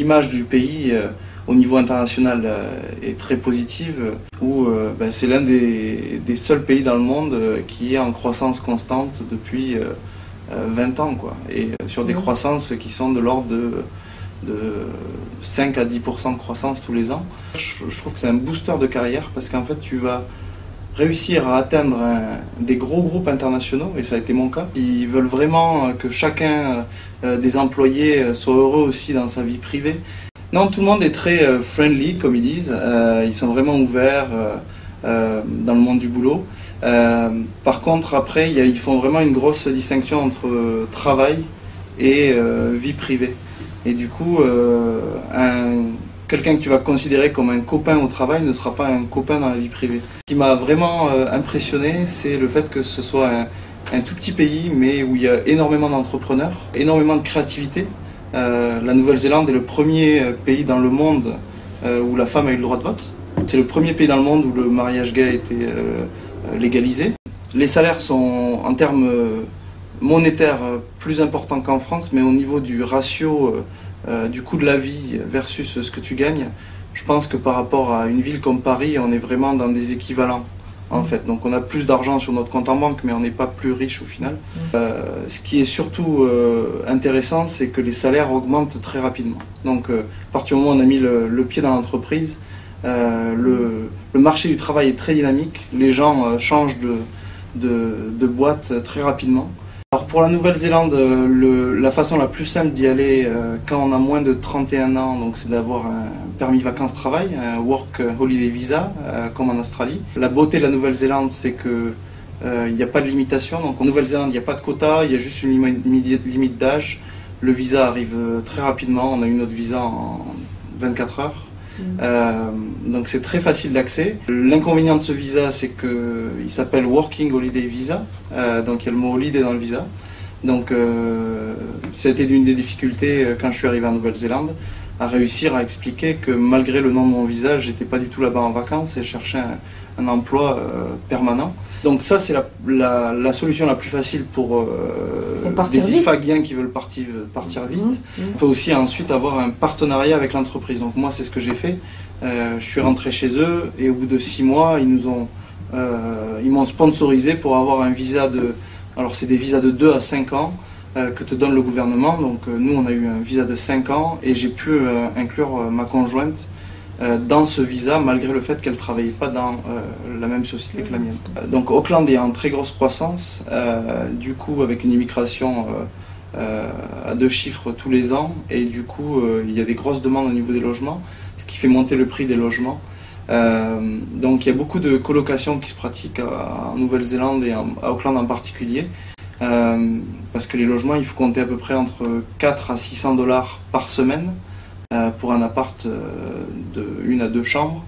l'image du pays au niveau international est très positive, où c'est l'un des seuls pays dans le monde qui est en croissance constante depuis 20 ans, quoi, et sur des croissances qui sont de l'ordre de 5 à 10% de croissance tous les ans. Je trouve que c'est un booster de carrière parce qu'en fait tu vas réussir à atteindre des gros groupes internationaux, et ça a été mon cas. Ils veulent vraiment que chacun des employés soit heureux aussi dans sa vie privée. Non, tout le monde est très friendly, comme ils disent. Ils sont vraiment ouverts dans le monde du boulot. Par contre, après, ils font vraiment une grosse distinction entre travail et vie privée. Et du coup, quelqu'un que tu vas considérer comme un copain au travail ne sera pas un copain dans la vie privée. Ce qui m'a vraiment impressionné, c'est le fait que ce soit un tout petit pays, mais où il y a énormément d'entrepreneurs, énormément de créativité. La Nouvelle-Zélande est le premier pays dans le monde où la femme a eu le droit de vote. C'est le premier pays dans le monde où le mariage gay a été légalisé. Les salaires sont, en termes monétaires, plus importants qu'en France, mais au niveau du ratio du coût de la vie versus ce que tu gagnes, je pense que par rapport à une ville comme Paris, on est vraiment dans des équivalents, en fait. Donc on a plus d'argent sur notre compte en banque, mais on n'est pas plus riche au final. Ce qui est surtout intéressant, c'est que les salaires augmentent très rapidement. Donc à partir du moment où on a mis le pied dans l'entreprise, le marché du travail est très dynamique, les gens changent de boîte très rapidement. Alors pour la Nouvelle-Zélande, la façon la plus simple d'y aller quand on a moins de 31 ans, donc c'est d'avoir un permis vacances-travail, un Work Holiday Visa, comme en Australie. La beauté de la Nouvelle-Zélande, c'est que il n'y a pas de limitation. Donc en Nouvelle-Zélande, il n'y a pas de quota, il y a juste une limite d'âge. Le visa arrive très rapidement, on a eu notre visa en 24 heures. Donc c'est très facile d'accès. L'inconvénient de ce visa, c'est qu'il s'appelle Working Holiday Visa, donc il y a le mot holiday dans le visa. Donc ça a été une des difficultés quand je suis arrivé en Nouvelle-Zélande, à réussir à expliquer que malgré le nom de mon visa, j'étais pas du tout là-bas en vacances et cherchais un emploi permanent. Donc ça, c'est la solution la plus facile pour des Ifagiens qui veulent partir vite. On peut aussi ensuite avoir un partenariat avec l'entreprise. Donc moi, c'est ce que j'ai fait. Je suis rentré chez eux et au bout de 6 mois, ils m'ont sponsorisé pour avoir un visa alors c'est des visas de 2 à 5 ans que te donne le gouvernement. Donc nous, on a eu un visa de 5 ans et j'ai pu inclure ma conjointe dans ce visa, malgré le fait qu'elle ne travaillait pas dans la même société que la mienne. Donc Auckland est en très grosse croissance, du coup avec une immigration à 2 chiffres tous les ans, et du coup il y a des grosses demandes au niveau des logements, ce qui fait monter le prix des logements. Donc il y a beaucoup de colocations qui se pratiquent en Nouvelle-Zélande et à Auckland en particulier, parce que les logements, il faut compter à peu près entre 4 à 600 $ par semaine, pour un appart de 1 à 2 chambres.